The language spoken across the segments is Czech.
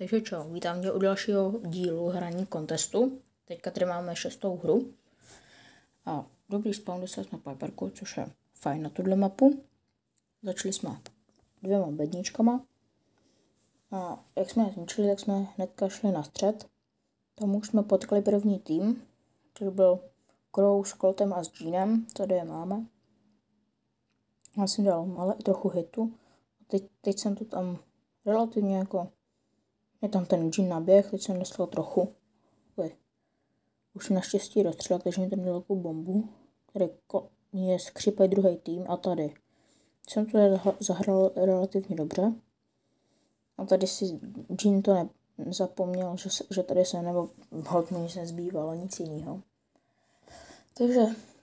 Takže čau, vítám tě u dalšího dílu hraní kontestu. Teďka tady máme 6. hru. A dobrý spawn, dostali jsme piperku, což je fajn na tuhle mapu. Začali jsme 2 bedničkama. A jak jsme je zničili, tak jsme hnedka šli na střed. Tam už jsme potkali první tým, což byl Crow s Coltem a s Jeanem. Tady je máme. Já jsem dal ale i trochu hitu. Teď jsem to tam relativně jako... Je tam ten Jean naběh, teď jsem dostal trochu. Už naštěstí dostřelil, takže mi tam dal takovou bombu. Tady je skřipej druhý tým a tady. Jsem to zahrál relativně dobře. A tady si Jean to nezapomněl, že tady se nebo hod mi nic nezbývalo, nic jiného. Takže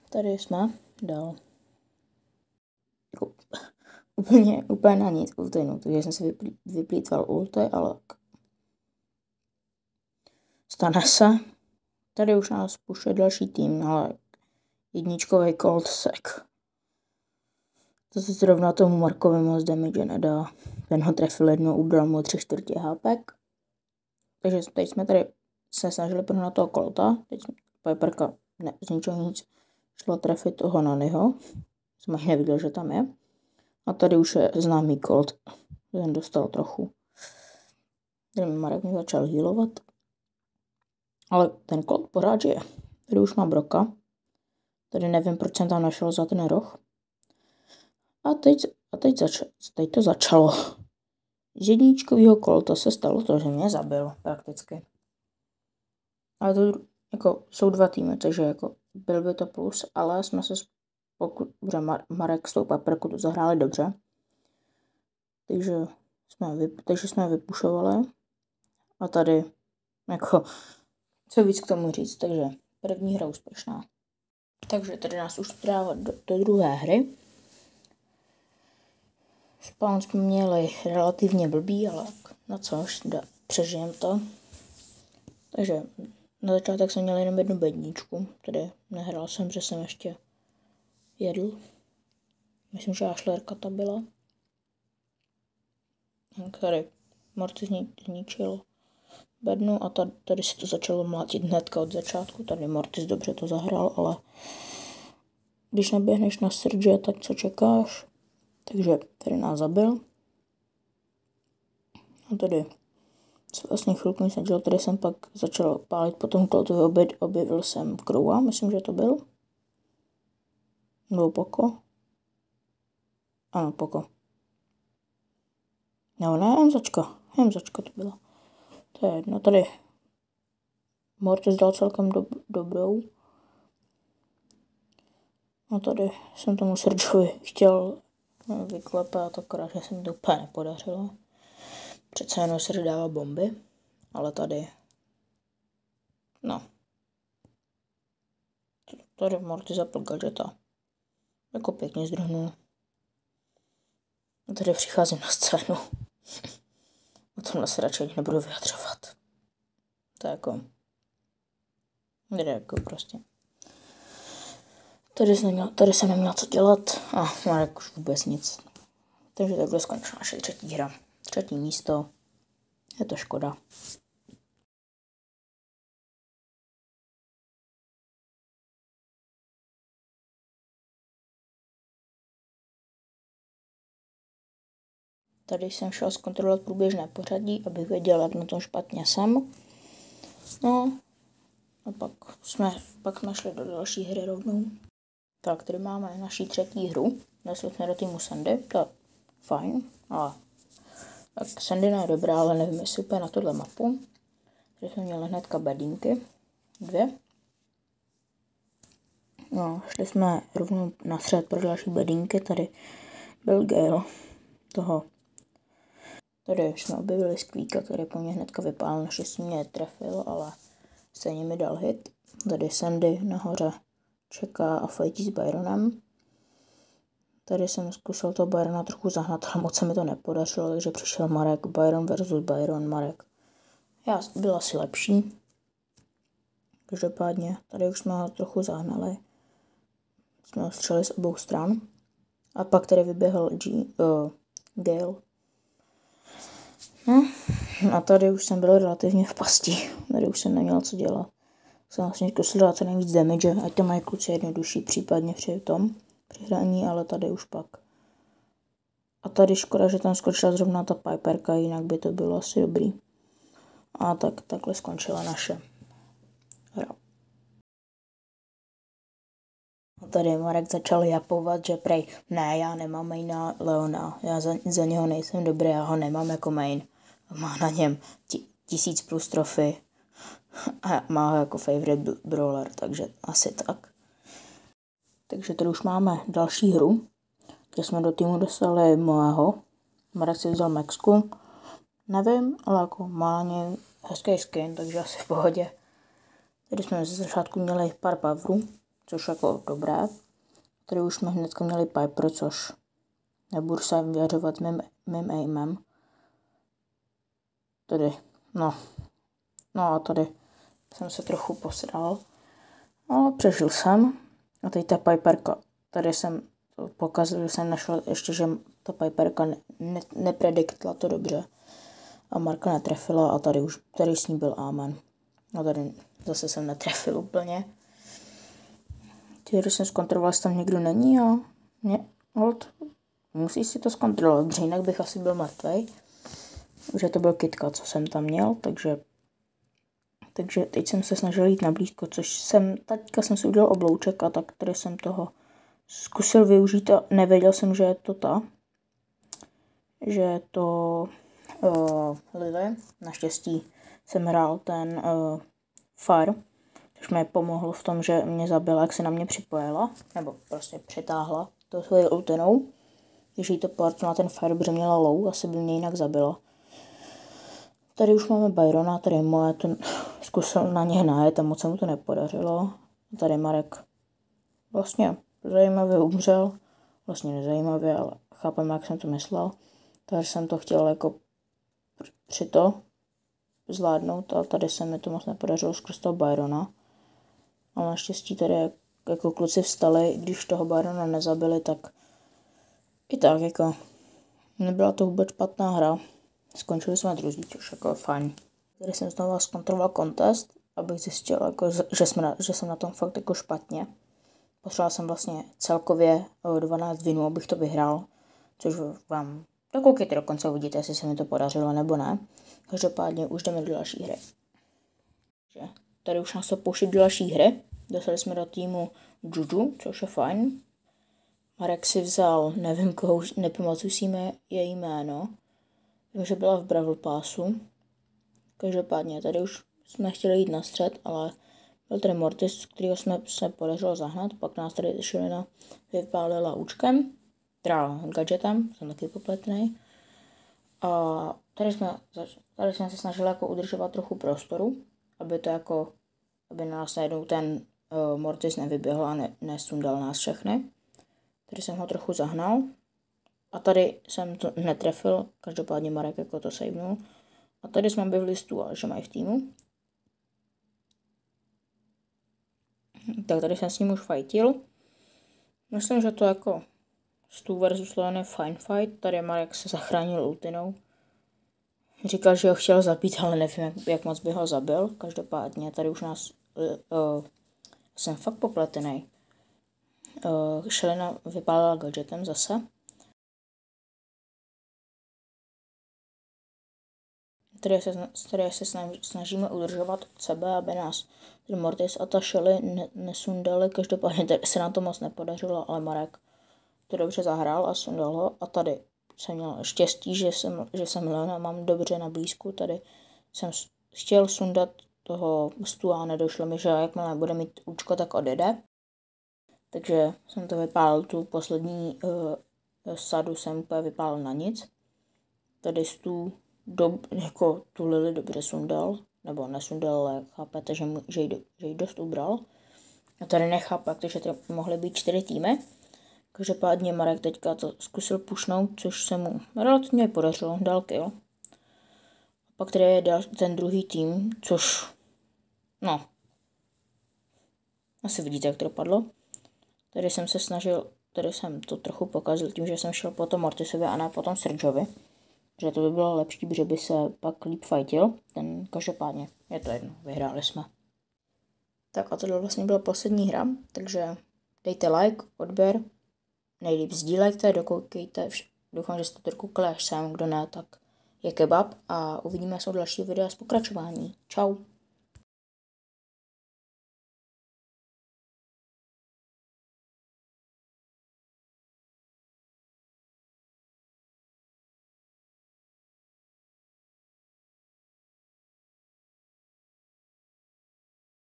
tady jsme dal. Jako, úplně na nic ultinu, takže jsem si vyplýtval ulty, ale stane se. Tady už nás pušuje další tým, ale jedničkový Colt Sek. To se zrovna tomu Markovi moc damage nedá. Ten ho trefil jednou, ubral mu 3/4 HP. Takže teď jsme tady se snažili prohnat toho Colta. Teď Piperka z ničeho nic šlo trefit toho Nanyho. Jsem až neviděl, že tam je. A tady už je známý Colt. Ten dostal trochu. Tady Marek mě začal healovat. Ale ten Colt pořád žije. Tady už mám Broka. Tady nevím, proč jsem tam našel za ten roh. A teď to začalo. Z jedničkovýho Colta se stalo to, že mě zabil prakticky. Ale to jako jsou 2 týmy, takže jako byl by to plus, ale jsme se protože Marek s tou Piperkou to zahráli dobře. Takže jsme vypušovali. A tady jako co víc k tomu říct, takže první hra úspěšná. Takže tady nás už dává do druhé hry. Spawn jsme měli relativně blbý, ale na což, přežijem to. Takže na začátek jsem měl jenom 1 bedničku, tady nehrál jsem, že jsem ještě jedl. Myslím, že Ashlerka ta byla. Tady Morty zničil bednu a tady se to začalo mlátit hnedka od začátku. Tady Mortis dobře to zahrál, ale když naběhneš na Surge, tak co čekáš? Takže tady nás zabil. A tady se vlastně chvilku nic nedělo, tady jsem pak začal pálit po tom Coltovi, objevil jsem Crowa, myslím, že to byl. Nebo Poko. Ano, Poko. No ne, Hemzačka to byla. To je jedno, tady Mortis dal celkem dobrou. A tady jsem tomu Surgeovi chtěl vyklepat, akorát, že se mi to úplně nepodařilo. Přece jenom Surge dává bomby, ale tady, no. Tady Mortis zapl gadgeta. Jako pěkně zdrhnul. A tady přicházím na scénu. O tomhle se radši nebudu vyjadřovat. To je jako prostě. Tady jsem neměl co dělat a Marek už vůbec nic. Takže takhle skončila naše 3. hra. 3. místo. Je to škoda. Tady jsem šel zkontrolovat průběžné pořadí, abych věděl, jak na tom špatně jsem. No a pak jsme šli do další hry rovnou. Tak, tady máme naši 3. hru. Nesli jsme do týmu Sandy, to je fajn, ale tak Sandy je dobrá, ale nevím, jestli úplně na tuhle mapu. Tady jsme měli hnedka bedínky, 2. No, šli jsme rovnou na střed pro další bedínky, tady byl Gale toho. Tady jsme objevili Squeaka, který po mně hnedka vypálil, naštěstí mě trefil, ale stejně mi dal hit. Tady Sandy nahoře čeká a fajtí s Byronem. Tady jsem zkusil toho Byrona trochu zahnat, ale moc se mi to nepodařilo, takže přišel Marek, Byron versus Byron, Marek. Já byl asi lepší. Každopádně, tady už jsme ho trochu zahnali. Jsme ho střelili z obou stran. A pak tady vyběhl Gale. No, A tady už jsem byl relativně v pasti. Tady už jsem neměl co dělat. Jsem vlastně zkusil dát co nejvíc damage, ať to mají kluci jednodušší případně při hraní, ale tady už pak. A tady škoda, že tam skočila zrovna ta Piperka, jinak by to bylo asi dobrý. A takhle skončila naše hra. A tady Marek začal japovat, že prej, ne, já nemám maina Leona, já za něho nejsem dobrý, já ho nemám jako main. Má na něm 1000 plus trofy a má ho jako favorite brawler, takže asi tak. Takže tady už máme další hru, kde jsme do týmu dostali Moeho. Marek si vzal Maxku, nevím, ale jako má na něj hezký skin, takže asi v pohodě. Tady jsme ze začátku měli pár powerů, což jako dobré. Tady už jsme hnedka měli Piper, což nebudu se vyjadřovat mým aimem. Tady, no a tady jsem se trochu posral, ale přežil jsem. A teď ta Piperka, tady jsem pokazil, že jsem našel ještě, že ta Piperka neprediktla to dobře. A Marka netrefila a tady s ní byl amen. A tady zase jsem netrefil úplně. Když jsem zkontroloval, jestli tam někdo není a hold, musíš si to zkontrolovat, protože jinak bych asi byl mrtvej. Že to byl Kitka, co jsem tam měl, takže teď jsem se snažil jít na blízko, teďka jsem si udělal oblouček a tak tady jsem toho zkusil využít a nevěděl jsem, že je to Lily. Naštěstí jsem hrál ten Fire, což mi pomohlo v tom, že mě zabila, jak se na mě připojila, nebo prostě přitáhla to svojí ultinou. Když jí to portla na ten Fire, protože měla low, asi by mě jinak zabila. Tady už máme Byrona, tady Moe to zkusil na ně hnájet a moc se mu to nepodařilo. Tady Marek vlastně zajímavě umřel, vlastně nezajímavě, ale chápeme, jak jsem to myslel. Takže jsem to chtěl jako zvládnout, ale tady se mi to moc nepodařilo skrz toho Byrona. Ale naštěstí tady jako kluci vstali, když toho Byrona nezabili, tak i tak jako nebyla to vůbec špatná hra. Skončili jsme druzí, což jako je fajn. Tady jsem znovu zkontroloval contest, abych zjistil, jako, že jsem na tom fakt jako špatně. Potřeboval jsem vlastně celkově 12 winů, abych to vyhrál, což vám dokoukejte dokonce, uvidíte, jestli se mi to podařilo nebo ne. Každopádně už jdeme do další hry. Tady už nás to pouští do další hry. Dostali jsme do týmu Juju, což je fajn. Marek si vzal, nevím koho, už nepamatuji si její jméno. Vím, že byla v Brawl Passu. Každopádně tady už jsme chtěli jít na střed, ale byl tady Mortis, kterýho jsme se podařilo zahnat. Pak nás tady Šelina vypálila účkem, teda gadgetem, jsem taky popletnej. A tady jsme se snažili jako udržovat trochu prostoru, aby nás najednou ten Mortis nevyběhl a nesundal nás všechny. Tady jsem ho trochu zahnal. A tady jsem to netrefil, každopádně Marek jako to savenul. A tady jsme byli že mají v týmu. Tak tady jsem s ním už fightil. Myslím, že to jako Stu versus Leon je fine fight. Tady Marek se zachránil ultinou. Říkal, že ho chtěl zabít, ale nevím, jak moc by ho zabil. Každopádně tady už jsem fakt popletený. Šelina vypálila gadgetem zase. Tady se snažíme udržovat od sebe, aby nás Mortis a ta Shelly nesundali. Každopádně tady se nám to moc nepodařilo, ale Marek to dobře zahrál a sundal ho. A tady jsem měl štěstí, že jsem Leona mám dobře na blízku. Tady jsem chtěl sundat toho Stu a nedošlo mi, že jakmile bude mít účko, tak odjede. Takže jsem to vypálil, tu poslední sadu jsem úplně vypálil na nic. Tady Stu jako tu Lily dobře sundal, nebo nesundal, ale chápete, že ji dost ubral. A tady nechápu, takže to mohly být 4 týmy. Každopádně Marek teďka to zkusil pušnout, což se mu relativně podařilo, dal kill. A pak tady je ten druhý tým, což, no, asi vidíte, jak to dopadlo. Tady jsem to trochu pokazil tím, že jsem šel po tom Mortisovi a ne po tom Surgeovi. že to by bylo lepší, protože by se pak líp fajtil. Ten každopádně je to jedno, vyhráli jsme. Tak a tohle vlastně byla poslední hra, takže dejte like, odběr, nejlíp sdílejte, dokoukejte, doufám, že jste to dokoukali až sem, kdo ne, tak je kebab a uvidíme se u dalšího videa z pokračování. Čau.